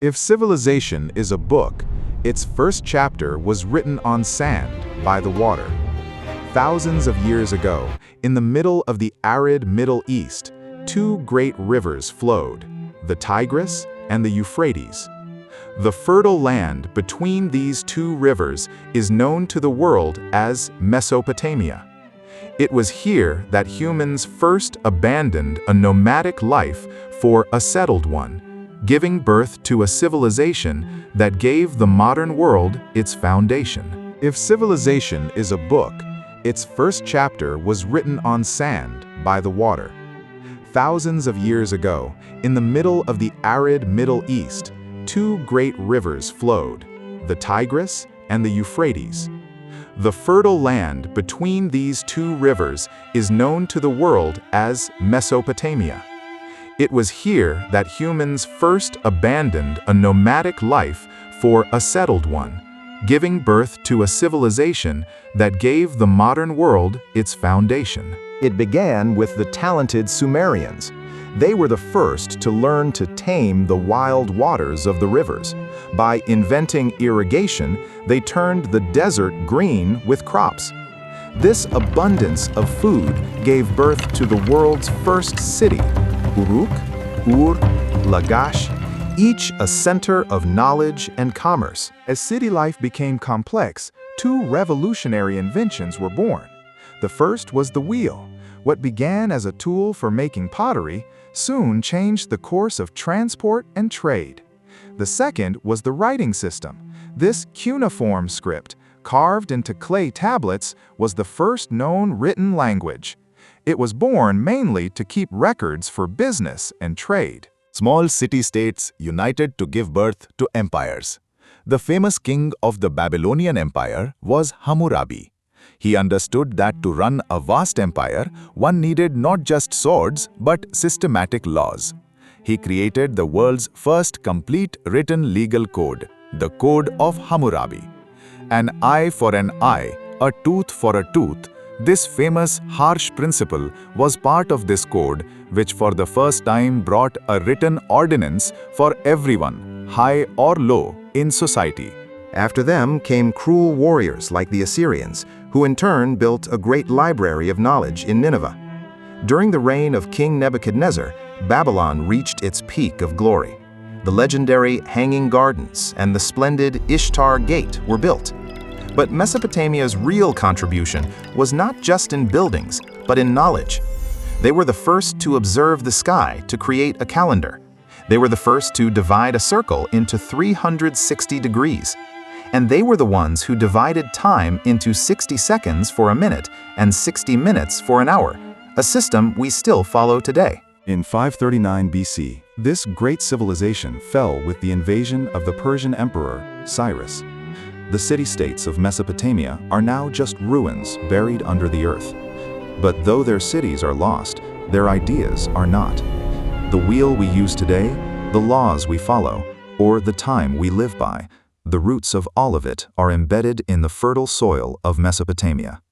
If civilization is a book, its first chapter was written on sand by the water. Thousands of years ago, in the middle of the arid Middle East, two great rivers flowed, the Tigris and the Euphrates. The fertile land between these two rivers is known to the world as Mesopotamia. It was here that humans first abandoned a nomadic life for a settled one, giving birth to a civilization that gave the modern world its foundation. If civilization is a book, its first chapter was written on sand by the water. Thousands of years ago, in the middle of the arid Middle East, two great rivers flowed, the Tigris and the Euphrates. The fertile land between these two rivers is known to the world as Mesopotamia. It was here that humans first abandoned a nomadic life for a settled one, giving birth to a civilization that gave the modern world its foundation. It began with the talented Sumerians. They were the first to learn to tame the wild waters of the rivers. By inventing irrigation, they turned the desert green with crops. This abundance of food gave birth to the world's first city, Uruk, Ur, Lagash, each a center of knowledge and commerce. As city life became complex, two revolutionary inventions were born. The first was the wheel. What began as a tool for making pottery soon changed the course of transport and trade. The second was the writing system. This cuneiform script, carved into clay tablets, was the first known written language. It was born mainly to keep records for business and trade. Small city-states united to give birth to empires. The famous king of the Babylonian Empire was Hammurabi. He understood that to run a vast empire, one needed not just swords but systematic laws. He created the world's first complete written legal code, the Code of Hammurabi. An eye for an eye, a tooth for a tooth. This famous harsh principle was part of this code, which for the first time brought a written ordinance for everyone, high or low, in society. After them came cruel warriors like the Assyrians, who in turn built a great library of knowledge in Nineveh. During the reign of King Nebuchadnezzar, Babylon reached its peak of glory. The legendary Hanging Gardens and the splendid Ishtar Gate were built. But Mesopotamia's real contribution was not just in buildings, but in knowledge. They were the first to observe the sky to create a calendar. They were the first to divide a circle into 360 degrees. And they were the ones who divided time into 60 seconds for a minute and 60 minutes for an hour, a system we still follow today. In 539 BC, this great civilization fell with the invasion of the Persian emperor, Cyrus. The city-states of Mesopotamia are now just ruins buried under the earth. But though their cities are lost, their ideas are not. The wheel we use today, the laws we follow, or the time we live by, the roots of all of it are embedded in the fertile soil of Mesopotamia.